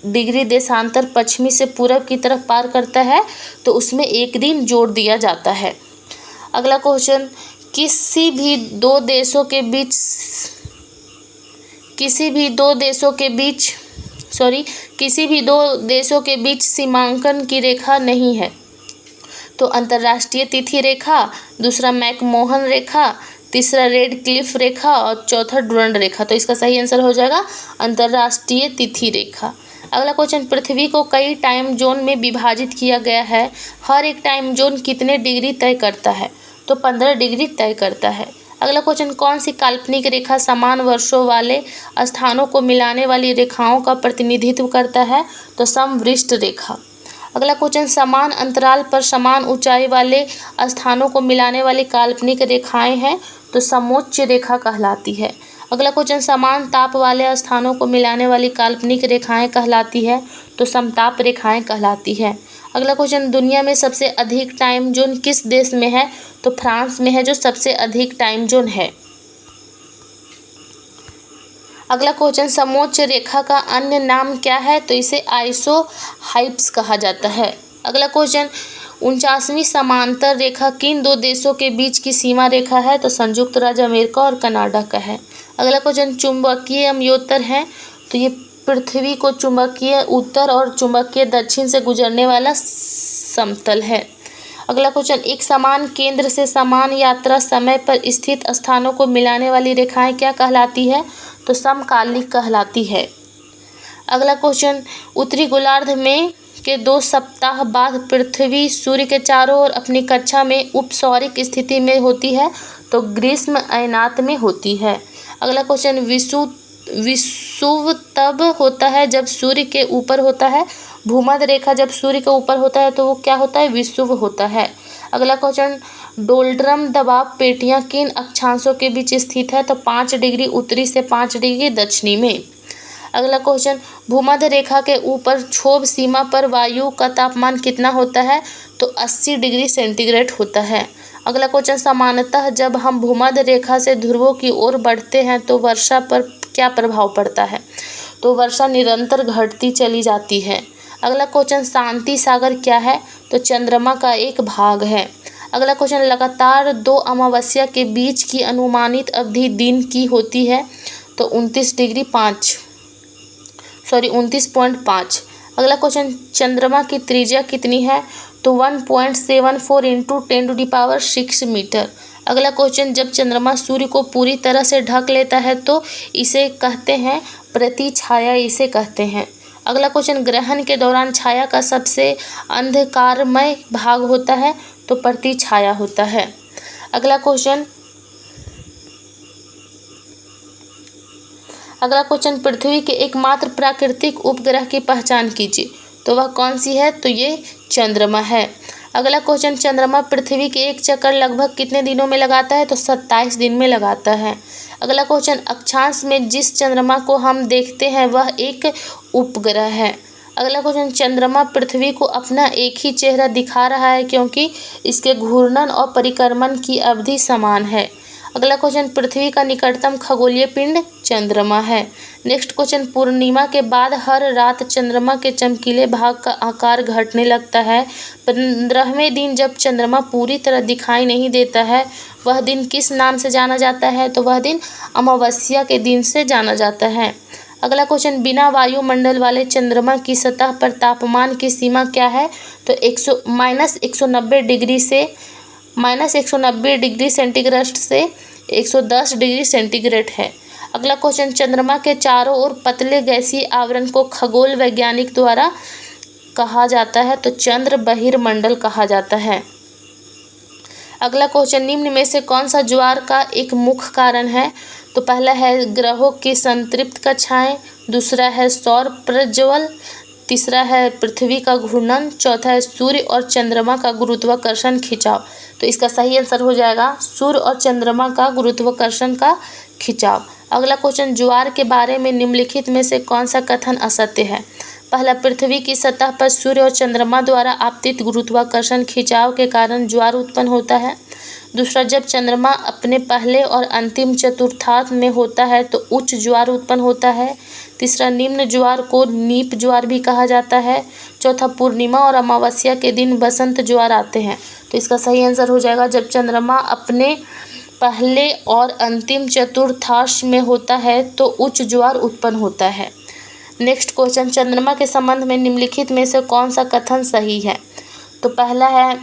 डिग्री देशांतर पश्चिमी से पूरब की तरफ पार करता है, तो उसमें 1 दिन जोड़ दिया जाता है। अगला क्वेश्चन, किसी भी दो देशों के बीच सीमांकन की रेखा नहीं है, तो अंतर्राष्ट्रीय तिथि रेखा, दूसरा मैकमोहन रेखा, तीसरा रेड क्लिफ रेखा और चौथा डुरंड रेखा। तो इसका सही आंसर हो जाएगा अंतर्राष्ट्रीय तिथि रेखा। अगला क्वेश्चन, पृथ्वी को कई टाइम जोन में विभाजित किया गया है, हर एक टाइम जोन कितने डिग्री तय करता है, तो 15 डिग्री तय करता है। अगला क्वेश्चन, कौन सी काल्पनिक रेखा समान वर्षों वाले स्थानों को मिलाने वाली रेखाओं का प्रतिनिधित्व करता है? तो समवृष्ट रेखा। अगला क्वेश्चन, समान अंतराल पर समान ऊंचाई वाले स्थानों को मिलाने वाली काल्पनिक रेखाएं हैं तो समोच्च रेखा कहलाती है। अगला क्वेश्चन, समान ताप वाले स्थानों को मिलाने वाली काल्पनिक रेखाएं कहलाती है तो समताप रेखाएं कहलाती है। अगला क्वेश्चन, दुनिया में सबसे अधिक टाइम जोन किस देश में है? तो फ्रांस में है जो सबसे अधिक टाइम जोन है। अगला क्वेश्चन, समोच्च रेखा का अन्य नाम क्या है? तो इसे आइसोहाइप्स कहा जाता है। अगला क्वेश्चन, 49वीं समांतर रेखा किन दो देशों के बीच की सीमा रेखा है? तो संयुक्त राज्य अमेरिका और कनाडा का है। अगला क्वेश्चन, चुंबकीय अम्योत्तर है तो ये पृथ्वी को चुंबकीय उत्तर और चुंबकीय दक्षिण से गुजरने वाला समतल है। अगला क्वेश्चन, एक समान केंद्र से समान यात्रा समय पर स्थित स्थानों को मिलाने वाली रेखाएं क्या कहलाती है? तो समकालिक कहलाती है। अगला क्वेश्चन, उत्तरी गोलार्ध में के 2 सप्ताह बाद पृथ्वी सूर्य के चारों ओर अपनी कक्षा में उपसौरिक स्थिति में होती है तो ग्रीष्म अयनात में होती है। अगला क्वेश्चन, विषुव तब होता है जब सूर्य के ऊपर होता है। भूमध्य रेखा जब सूर्य के ऊपर होता है तो वो क्या होता है? विषुव होता है। अगला क्वेश्चन, डोल्ड्रम दबाव पेटियां किन अक्षांशों के बीच स्थित है? तो 5 डिग्री उत्तरी से 5 डिग्री दक्षिणी में। अगला क्वेश्चन, भूमध्य रेखा के ऊपर क्षोभ सीमा पर वायु का तापमान कितना होता है? तो 80 डिग्री सेंटीग्रेड होता है। अगला क्वेश्चन, सामान्यतः जब हम भूमध्य रेखा से ध्रुवों की ओर बढ़ते हैं तो वर्षा पर क्या प्रभाव पड़ता है? तो वर्षा निरंतर घटती चली जाती है। अगला क्वेश्चन, शांति सागर क्या है? तो चंद्रमा का एक भाग है। अगला क्वेश्चन, लगातार 2 अमावस्या के बीच की अनुमानित अवधि दिन की होती है तो 29.5। अगला क्वेश्चन, चंद्रमा की त्रिज्या कितनी है? तो 1.74 इंटू 10⁶ मीटर। अगला क्वेश्चन, जब चंद्रमा सूर्य को पूरी तरह से ढक लेता है तो इसे कहते हैं प्रतिछाया इसे कहते हैं। अगला क्वेश्चन, ग्रहण के दौरान छाया का सबसे अंधकारमय भाग होता है तो प्रतिछाया होता है। अगला क्वेश्चन, पृथ्वी के एकमात्र प्राकृतिक उपग्रह की पहचान कीजिए। तो वह कौन सी है? तो ये चंद्रमा है। अगला क्वेश्चन, चंद्रमा पृथ्वी के एक चक्कर लगभग कितने दिनों में लगाता है? तो 27 दिन में लगाता है। अगला क्वेश्चन, अक्षांश में जिस चंद्रमा को हम देखते हैं वह एक उपग्रह है। अगला क्वेश्चन, चंद्रमा पृथ्वी को अपना एक ही चेहरा दिखा रहा है क्योंकि इसके घूर्णन और परिक्रमण की अवधि समान है। अगला क्वेश्चन, पृथ्वी का निकटतम खगोलीय पिंड चंद्रमा है। नेक्स्ट क्वेश्चन, पूर्णिमा के बाद हर रात चंद्रमा के चमकीले भाग का आकार घटने लगता है। 15वें दिन जब चंद्रमा पूरी तरह दिखाई नहीं देता है वह दिन किस नाम से जाना जाता है? तो वह दिन अमावस्या के दिन से जाना जाता है। अगला क्वेश्चन, बिना वायुमंडल वाले चंद्रमा की सतह पर तापमान की सीमा क्या है? तो -190 डिग्री से -190 डिग्री सेंटीग्रेड से 110 डिग्री सेंटीग्रेड है। अगला क्वेश्चन, चंद्रमा के चारों ओर पतले गैसीय आवरण को खगोल वैज्ञानिक द्वारा कहा जाता है तो चंद्र बहिर्मंडल कहा जाता है। अगला क्वेश्चन, निम्न में से कौन सा ज्वार का एक मुख्य कारण है? तो पहला है ग्रहों की संतृप्त कक्षाएं, दूसरा है सौर प्रज्वल, तीसरा है पृथ्वी का घूर्णन, चौथा है सूर्य और चंद्रमा का गुरुत्वाकर्षण खिंचाव। तो इसका सही आंसर हो जाएगा सूर्य और चंद्रमा का गुरुत्वाकर्षण का खिंचाव। अगला क्वेश्चन, ज्वार के बारे में निम्नलिखित में से कौन सा कथन असत्य है? पहला, पृथ्वी की सतह पर सूर्य और चंद्रमा द्वारा आपतित गुरुत्वाकर्षण खिंचाव के कारण ज्वार उत्पन्न होता है। दूसरा, जब चंद्रमा अपने पहले और अंतिम चतुर्थांश में होता है तो उच्च ज्वार उत्पन्न होता है। तीसरा, निम्न ज्वार को नीप ज्वार भी कहा जाता है। चौथा, पूर्णिमा और अमावस्या के दिन बसंत ज्वार आते हैं। तो इसका सही आंसर हो जाएगा जब चंद्रमा अपने पहले और अंतिम चतुर्थांश में होता है तो उच्च ज्वार उत्पन्न होता है। नेक्स्ट क्वेश्चन, चंद्रमा के संबंध में निम्नलिखित में से कौन सा कथन सही है? तो पहला है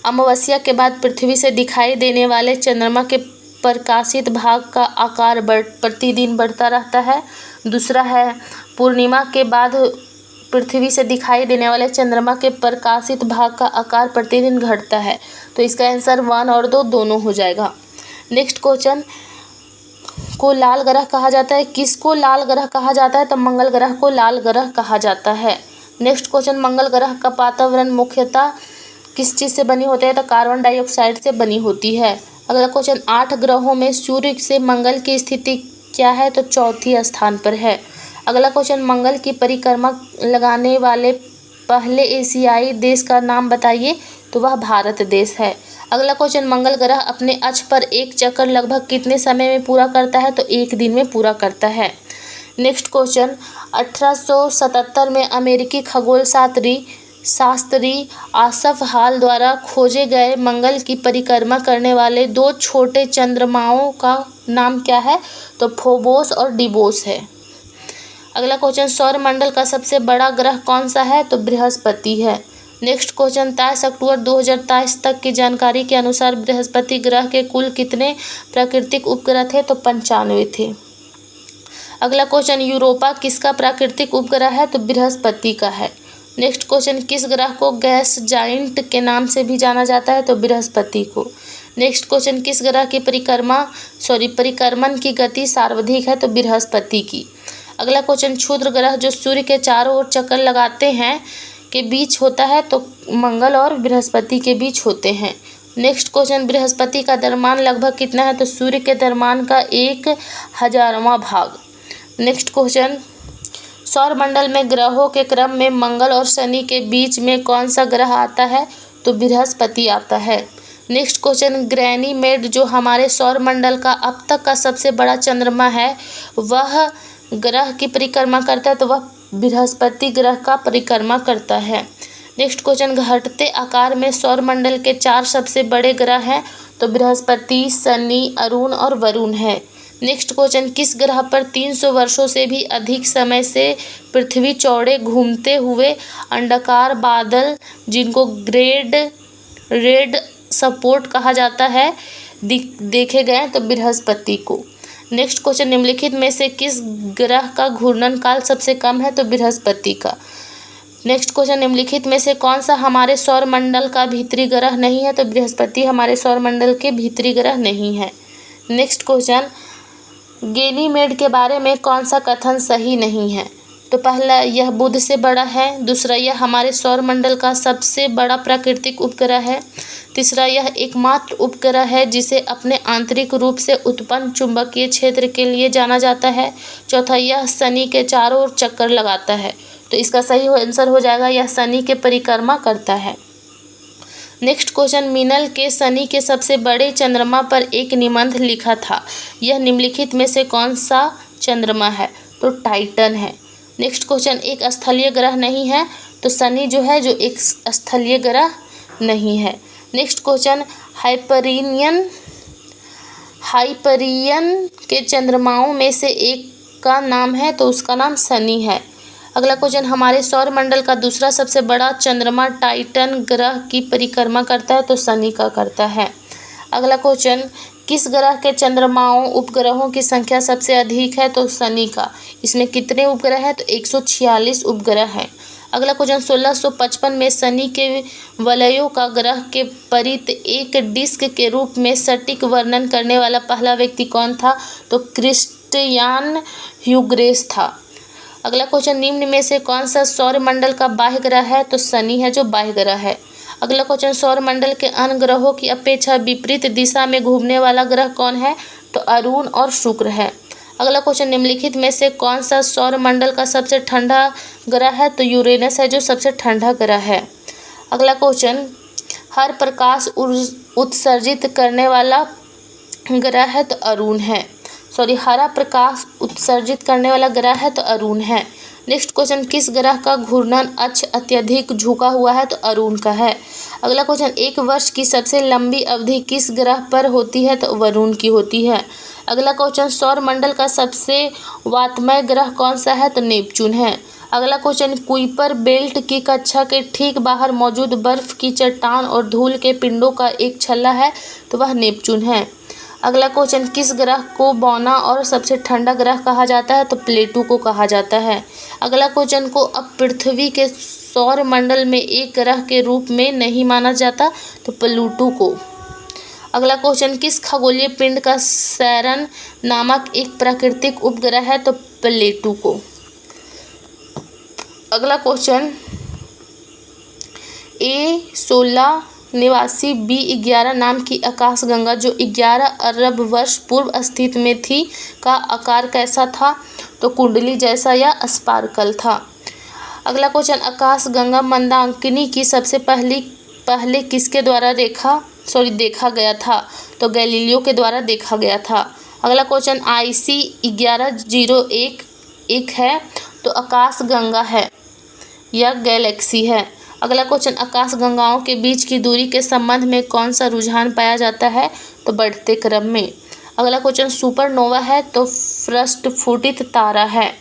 अमावस्या के बाद पृथ्वी से दिखाई देने वाले चंद्रमा के प्रकाशित भाग का आकार प्रतिदिन बढ़ता रहता है। दूसरा है पूर्णिमा के बाद पृथ्वी से दिखाई देने वाले चंद्रमा के प्रकाशित भाग का आकार प्रतिदिन घटता है। तो इसका आंसर 1 और 2 दोनों हो जाएगा। नेक्स्ट क्वेश्चन, को लाल ग्रह कहा जाता है। किसको लाल ग्रह कहा जाता है? तो मंगल ग्रह को लाल ग्रह कहा जाता है। नेक्स्ट क्वेश्चन, मंगल ग्रह का वातावरण मुख्यतः किस चीज़ से बनी होती है? तो कार्बन डाइऑक्साइड से बनी होती है। अगला क्वेश्चन, 8 ग्रहों में सूर्य से मंगल की स्थिति क्या है? तो चौथी स्थान पर है। अगला क्वेश्चन, मंगल की परिक्रमा लगाने वाले पहले एशियाई देश का नाम बताइए। तो वह भारत देश है। अगला क्वेश्चन, मंगल ग्रह अपने अक्ष पर एक चक्कर लगभग कितने समय में पूरा करता है? तो 1 दिन में पूरा करता है। नेक्स्ट क्वेश्चन, 1877 में अमेरिकी खगोल शास्त्री आसफ हाल द्वारा खोजे गए मंगल की परिक्रमा करने वाले 2 छोटे चंद्रमाओं का नाम क्या है? तो फोबोस और डिबोस है। अगला क्वेश्चन, सौरमंडल का सबसे बड़ा ग्रह कौन सा है? तो बृहस्पति है। नेक्स्ट क्वेश्चन, 23 अक्टूबर 2023 तक की जानकारी के अनुसार बृहस्पति ग्रह के कुल कितने प्राकृतिक उपग्रह थे? तो 95 थे। अगला क्वेश्चन, यूरोपा किसका प्राकृतिक उपग्रह है? तो बृहस्पति का है। नेक्स्ट क्वेश्चन, किस ग्रह को गैस जाइंट के नाम से भी जाना जाता है? तो बृहस्पति को। नेक्स्ट क्वेश्चन, किस ग्रह की परिक्रमण की गति सर्वाधिक है? तो बृहस्पति की। अगला क्वेश्चन, क्षुद्र ग्रह जो सूर्य के चारों ओर चक्कर लगाते हैं के बीच होता है? तो मंगल और बृहस्पति के बीच होते हैं। नेक्स्ट क्वेश्चन, बृहस्पति का द्रव्यमान लगभग कितना है? तो सूर्य के द्रव्यमान का 1/1000वां भाग। नेक्स्ट क्वेश्चन, सौरमंडल में ग्रहों के क्रम में मंगल और शनि के बीच में कौन सा ग्रह आता है? तो बृहस्पति आता है। नेक्स्ट क्वेश्चन, गैनीमेड जो हमारे सौरमंडल का अब तक का सबसे बड़ा चंद्रमा है वह ग्रह की परिक्रमा करता है? तो वह बृहस्पति ग्रह का परिक्रमा करता है। नेक्स्ट क्वेश्चन, घटते आकार में सौरमंडल के 4 सबसे बड़े ग्रह हैं? तो बृहस्पति, शनि, अरुण और वरुण है। नेक्स्ट क्वेश्चन, किस ग्रह पर 300 वर्षों से भी अधिक समय से पृथ्वी चौड़े घूमते हुए अंडाकार बादल जिनको रेड सपोर्ट कहा जाता है देखे गए? तो बृहस्पति को। नेक्स्ट क्वेश्चन, निम्नलिखित में से किस ग्रह का घूर्णन काल सबसे कम है? तो बृहस्पति का। नेक्स्ट क्वेश्चन, निम्नलिखित में से कौन सा हमारे सौरमंडल का भीतरी ग्रह नहीं है? तो बृहस्पति हमारे सौरमंडल के भीतरी ग्रह नहीं है। नेक्स्ट क्वेश्चन, गैनीमेड के बारे में कौन सा कथन सही नहीं है? तो पहला, यह बुध से बड़ा है। दूसरा, यह हमारे सौरमंडल का सबसे बड़ा प्राकृतिक उपग्रह है। तीसरा, यह एकमात्र उपग्रह है जिसे अपने आंतरिक रूप से उत्पन्न चुंबकीय क्षेत्र के लिए जाना जाता है। चौथा, यह शनि के चारों ओर चक्कर लगाता है। तो इसका सही आंसर हो जाएगा यह शनि के परिक्रमा करता है। नेक्स्ट क्वेश्चन, मीनल के शनि के सबसे बड़े चंद्रमा पर एक निबंध लिखा था। यह निम्नलिखित में से कौन सा चंद्रमा है? तो टाइटन है। नेक्स्ट क्वेश्चन, एक स्थलीय ग्रह नहीं है। तो शनि जो है जो एक स्थलीय ग्रह नहीं है। नेक्स्ट क्वेश्चन, हाइपरियन के चंद्रमाओं में से एक का नाम है। तो उसका नाम शनि है। अगला क्वेश्चन, हमारे सौरमंडल का दूसरा सबसे बड़ा चंद्रमा टाइटन ग्रह की परिक्रमा करता है। तो शनि का करता है। अगला क्वेश्चन, किस ग्रह के चंद्रमाओं उपग्रहों की संख्या सबसे अधिक है? तो शनि का। इसमें कितने उपग्रह हैं? तो 146 उपग्रह हैं। अगला क्वेश्चन, 1655 में शनि के वलयों का ग्रह के परित एक डिस्क के रूप में सटीक वर्णन करने वाला पहला व्यक्ति कौन था? तो क्रिस्टियान ह्यूग्रेस था। अगला क्वेश्चन, निम्न में से कौन सा सौरमंडल का बाह्य ग्रह है? तो शनि है जो बाह्य ग्रह है। अगला क्वेश्चन, सौरमंडल के अन्य ग्रहों की अपेक्षा विपरीत दिशा में घूमने वाला ग्रह कौन है? तो अरुण और शुक्र है। अगला क्वेश्चन, निम्नलिखित में से कौन सा सौरमंडल का सबसे ठंडा ग्रह है? तो यूरेनस है जो सबसे ठंडा ग्रह है। अगला क्वेश्चन, हर प्रकाश उत्सर्जित करने वाला ग्रह है। तो अरुण है। हरा प्रकाश उत्सर्जित करने वाला ग्रह है। तो अरुण है। नेक्स्ट क्वेश्चन, किस ग्रह का घूर्णन अक्ष अत्यधिक झुका हुआ है? तो अरुण का है। अगला क्वेश्चन, एक वर्ष की सबसे लंबी अवधि किस ग्रह पर होती है? तो वरुण की होती है। अगला क्वेश्चन, सौरमंडल का सबसे वातमय ग्रह कौन सा है? तो नेपच्यून है। अगला क्वेश्चन, कुइपर बेल्ट की कक्षा के ठीक बाहर मौजूद बर्फ की चट्टान और धूल के पिंडों का एक छल्ला है। तो वह नेपच्यून है। अगला क्वेश्चन, किस ग्रह को बौना और सबसे ठंडा ग्रह कहा जाता है? तो प्लेटो को कहा जाता है। अगला क्वेश्चन को अब पृथ्वी के सौर मंडल में एक ग्रह के रूप में नहीं माना जाता? तो प्लूटो को। अगला क्वेश्चन, किस खगोलीय पिंड का सैरन नामक एक प्राकृतिक उपग्रह है? तो प्लेटो को। अगला क्वेश्चन, A16 निवासी B11 नाम की आकाशगंगा जो 11 अरब वर्ष पूर्व अस्तित्व में थी का आकार कैसा था? तो कुंडली जैसा या स्पार्कल था। अगला क्वेश्चन, आकाशगंगा मंदाकिनी की सबसे पहले किसके द्वारा देखा गया था? तो गैलीलियो के द्वारा देखा गया था। अगला क्वेश्चन, IC 1101 है तो आकाशगंगा है या गैलेक्सी है। अगला क्वेश्चन, आकाशगंगाओं के बीच की दूरी के संबंध में कौन सा रुझान पाया जाता है? तो बढ़ते क्रम में। अगला क्वेश्चन, सुपरनोवा है तो प्रस्फुटित तारा है।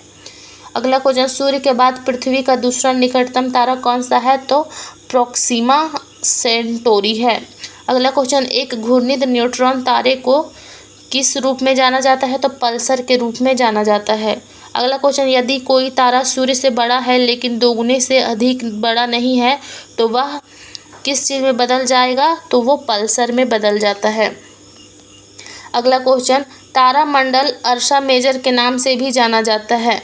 अगला क्वेश्चन, सूर्य के बाद पृथ्वी का दूसरा निकटतम तारा कौन सा है? तो प्रोक्सिमा सेंटोरी है। अगला क्वेश्चन, एक घूर्णित न्यूट्रॉन तारे को किस रूप में जाना जाता है? तो पल्सर के रूप में जाना जाता है। अगला क्वेश्चन, यदि कोई तारा सूर्य से बड़ा है लेकिन दोगुने से अधिक बड़ा नहीं है तो वह किस चीज़ में बदल जाएगा? तो वो पल्सर में बदल जाता है। अगला क्वेश्चन, तारामंडल अर्सा मेजर के नाम से भी जाना जाता है।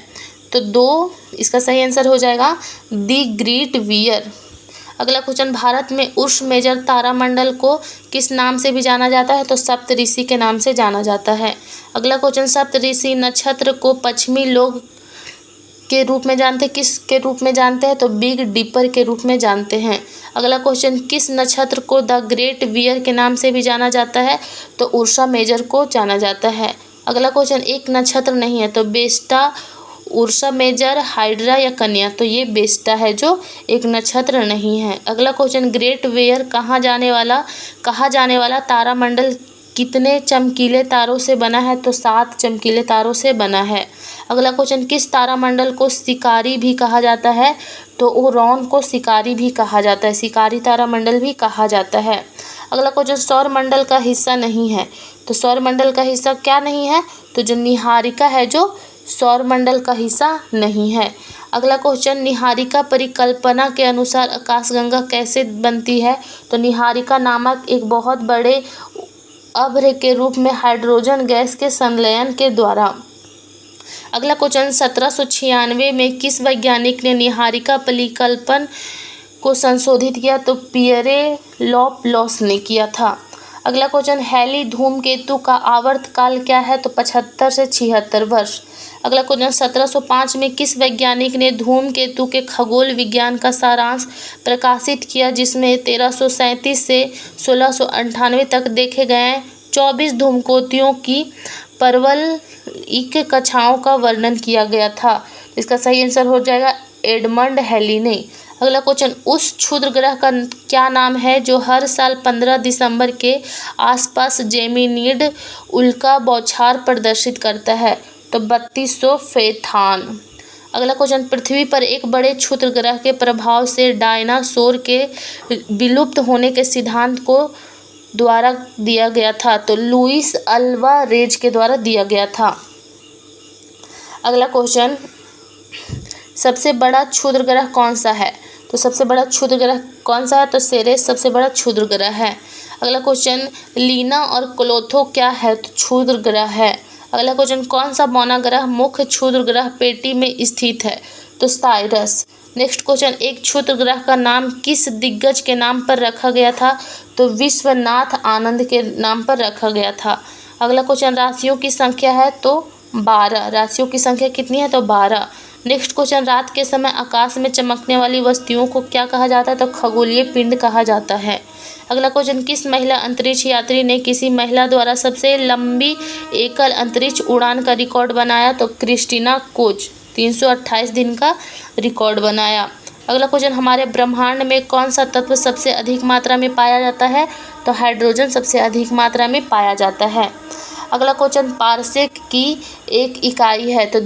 तो 2 इसका सही आंसर हो जाएगा दी ग्रेट वियर। अगला क्वेश्चन, भारत में उर्स मेजर तारामंडल को किस नाम से भी जाना जाता है? तो सप्तऋषि के नाम से जाना जाता है। अगला क्वेश्चन, सप्तऋषि नक्षत्र को पश्चिमी लोग के रूप में जानते किस के रूप में जानते हैं? तो बिग डिपर के रूप में जानते हैं। अगला क्वेश्चन, किस नक्षत्र को द ग्रेट वियर के नाम से भी जाना जाता है? तो उर्सा मेजर को जाना जाता है। अगला क्वेश्चन, एक नक्षत्र नहीं है तो बेस्टा, उर्सा मेजर, हाइड्रा या कन्या? तो ये बेस्टा है जो एक नक्षत्र नहीं है। अगला क्वेश्चन, ग्रेट वेयर कहा जाने वाला तारामंडल कितने चमकीले तारों से बना है? तो 7 चमकीले तारों से बना है। अगला क्वेश्चन, किस तारामंडल को शिकारी भी कहा जाता है? तो ओरॉन को शिकारी भी कहा जाता है, शिकारी तारामंडल भी कहा जाता है। अगला क्वेश्चन, सौर मंडल का हिस्सा नहीं है। तो सौर मंडल का हिस्सा क्या नहीं है? तो जो निहारिका है जो सौर मंडल का हिस्सा नहीं है। अगला क्वेश्चन, निहारिका परिकल्पना के अनुसार आकाशगंगा कैसे बनती है? तो निहारिका नामक एक बहुत बड़े अभ्र के रूप में हाइड्रोजन गैस के संलयन के द्वारा। अगला क्वेश्चन, 1796 में किस वैज्ञानिक ने निहारिका परिकल्पन को संशोधित किया? तो पियरे लॉपलॉस ने किया था। अगला क्वेश्चन, हैली धूमकेतु का आवर्त काल क्या है? तो 75 से 76 वर्ष। अगला क्वेश्चन, 1705 में किस वैज्ञानिक ने धूमकेतु के खगोल विज्ञान का सारांश प्रकाशित किया जिसमें 1337 से 1698 तक देखे गए 24 धूमकेतुओं की परवलयिक कक्षाओं का वर्णन किया गया था? इसका सही आंसर हो जाएगा एडमंड हैली ने। अगला क्वेश्चन, उस क्षुद्र ग्रह का क्या नाम है जो हर साल 15 दिसंबर के आसपास जेमिनीड उल्का बौछार प्रदर्शित करता है? तो 3200 फेथान। अगला क्वेश्चन, पृथ्वी पर एक बड़े क्षुद्र ग्रह के प्रभाव से डायनासोर के विलुप्त होने के सिद्धांत को द्वारा दिया गया था? तो लुइस अल्वारेज के द्वारा दिया गया था। अगला क्वेश्चन, सबसे बड़ा क्षुद्र ग्रह कौन सा है? तो सबसे बड़ा क्षुद्र ग्रह कौन सा है? तो सेरेस सबसे बड़ा क्षुद्र ग्रह है। अगला क्वेश्चन, लीना और क्लोथो क्या है? तो क्षुद्र ग्रह है। अगला क्वेश्चन, कौन सा बौना ग्रह मुख्य क्षुद्र ग्रह पेटी में स्थित है? तो साइरस। नेक्स्ट क्वेश्चन, एक क्षुद्र ग्रह का नाम किस दिग्गज के नाम पर रखा गया था? तो विश्वनाथ आनंद के नाम पर रखा गया था। अगला क्वेश्चन, राशियों की संख्या है? तो 12। राशियों की संख्या कितनी है? तो 12। नेक्स्ट क्वेश्चन, रात के समय आकाश में चमकने वाली वस्तुओं को क्या कहा जाता है? तो खगोलीय पिंड कहा जाता है। अगला क्वेश्चन, किस महिला अंतरिक्ष यात्री ने किसी महिला द्वारा सबसे लंबी एकल अंतरिक्ष उड़ान का रिकॉर्ड बनाया? तो क्रिस्टीना कोच 328 दिन का रिकॉर्ड बनाया। अगला क्वेश्चन, हमारे ब्रह्मांड में कौन सा तत्व सबसे अधिक मात्रा में पाया जाता है? तो हाइड्रोजन सबसे अधिक मात्रा में पाया जाता है। अगला क्वेश्चन, पारसेक की एक इकाई है? तो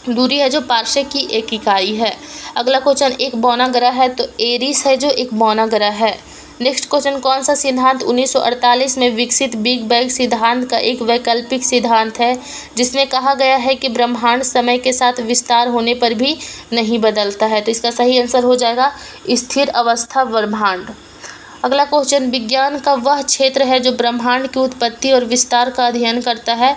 दूरी है जो पारसेक की एक इकाई है। अगला क्वेश्चन, एक बौना ग्रह है? तो एरिस है जो एक बौना ग्रह है। नेक्स्ट क्वेश्चन, कौन सा सिद्धांत 1948 में विकसित बिग बैंग सिद्धांत का एक वैकल्पिक सिद्धांत है, जिसमें कहा गया है कि ब्रह्मांड समय के साथ विस्तार होने पर भी नहीं बदलता है। तो इसका सही आंसर हो जाएगा स्थिर अवस्था ब्रह्मांड। अगला क्वेश्चन, विज्ञान का वह क्षेत्र है जो ब्रह्मांड की उत्पत्ति और विस्तार का अध्ययन करता है,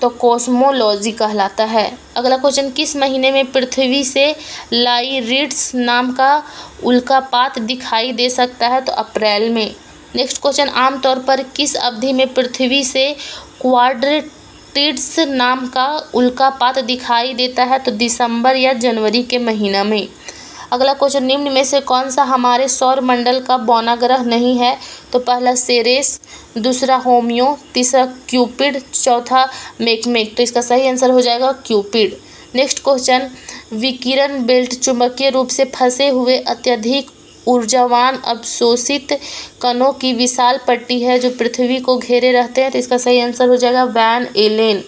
तो कॉस्मोलॉजी कहलाता है। अगला क्वेश्चन, किस महीने में पृथ्वी से लाइरिड्स नाम का उल्कापात दिखाई दे सकता है, तो अप्रैल में। नेक्स्ट क्वेश्चन, आमतौर पर किस अवधि में पृथ्वी से क्वाड्रेटिड्स नाम का उल्कापात दिखाई देता है, तो दिसंबर या जनवरी के महीना में। अगला क्वेश्चन, निम्न में से कौन सा हमारे सौर मंडल का बौना ग्रह नहीं है, तो पहला सेरेस, दूसरा होमियो, तीसरा क्यूपिड, चौथा मेकमेक। तो इसका सही आंसर हो जाएगा क्यूपिड। नेक्स्ट क्वेश्चन, विकिरण बेल्ट चुंबकीय रूप से फंसे हुए अत्यधिक ऊर्जावान अवशोषित कणों की विशाल पट्टी है जो पृथ्वी को घेरे रहते हैं। तो इसका सही आंसर हो जाएगा वैन एलेन।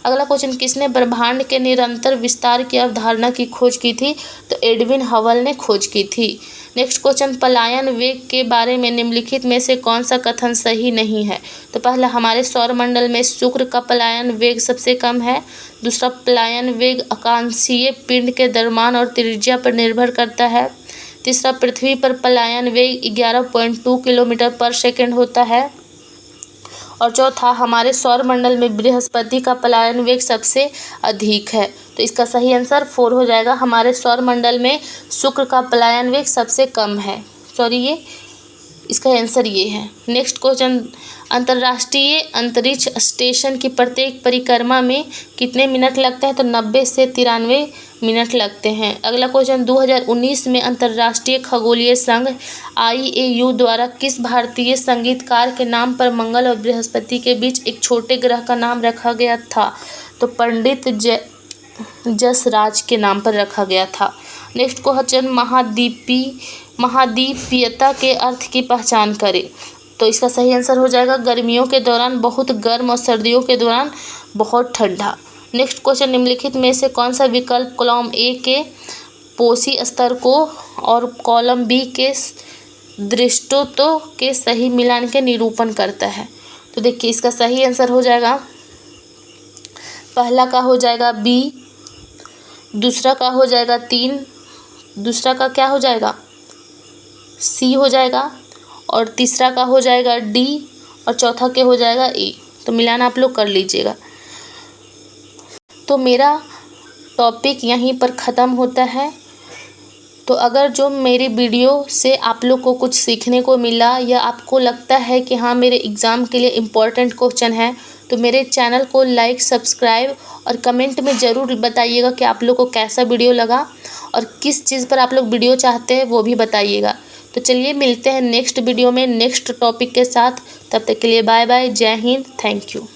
अगला क्वेश्चन, किसने ब्रह्मांड के निरंतर विस्तार की अवधारणा की खोज की थी, तो एडविन हबल ने खोज की थी। नेक्स्ट क्वेश्चन, पलायन वेग के बारे में निम्नलिखित में से कौन सा कथन सही नहीं है, तो पहला, हमारे सौरमंडल में शुक्र का पलायन वेग सबसे कम है। दूसरा, पलायन वेग आकाशीय पिंड के द्रव्यमान और त्रिज्या पर निर्भर करता है। तीसरा, पृथ्वी पर पलायन वेग 11.2 किलोमीटर पर सेकेंड होता है। और चौथा, हमारे सौरमंडल में बृहस्पति का पलायन वेग सबसे अधिक है। तो इसका सही आंसर 4 हो जाएगा, हमारे सौरमंडल में शुक्र का पलायन वेग सबसे कम है। इसका आंसर ये है। नेक्स्ट क्वेश्चन, अंतर्राष्ट्रीय अंतरिक्ष स्टेशन की प्रत्येक परिक्रमा में कितने मिनट लगते हैं, तो 90 से 93 मिनट लगते हैं। अगला क्वेश्चन, 2019 में अंतर्राष्ट्रीय खगोलीय संघ IAU द्वारा किस भारतीय संगीतकार के नाम पर मंगल और बृहस्पति के बीच एक छोटे ग्रह का नाम रखा गया था, तो पंडित जसराज के नाम पर रखा गया था। नेक्स्ट क्वेश्चन, महाद्वीपीयता के अर्थ की पहचान करें, तो इसका सही आंसर हो जाएगा गर्मियों के दौरान बहुत गर्म और सर्दियों के दौरान बहुत ठंडा। नेक्स्ट क्वेश्चन, निम्नलिखित में से कौन सा विकल्प कॉलम ए के पोसी स्तर को और कॉलम बी के दृष्टोत्व के सही मिलान के निरूपण करता है, तो देखिए इसका सही आंसर हो जाएगा, पहला का हो जाएगा बी, दूसरा का हो जाएगा 3, दूसरा का क्या हो जाएगा सी हो जाएगा, और तीसरा का हो जाएगा डी, और चौथा के हो जाएगा ए। तो मिलान आप लोग कर लीजिएगा। तो मेरा टॉपिक यहीं पर ख़त्म होता है। तो अगर जो मेरी वीडियो से आप लोग को कुछ सीखने को मिला या आपको लगता है कि हाँ मेरे एग्ज़ाम के लिए इम्पोर्टेंट क्वेश्चन है, तो मेरे चैनल को लाइक, सब्सक्राइब और कमेंट में ज़रूर बताइएगा कि आप लोग को कैसा वीडियो लगा और किस चीज़ पर आप लोग वीडियो चाहते हैं वो भी बताइएगा। तो चलिए मिलते हैं नेक्स्ट वीडियो में नेक्स्ट टॉपिक के साथ। तब तक के लिए बाय बाय, जय हिंद, थैंक यू।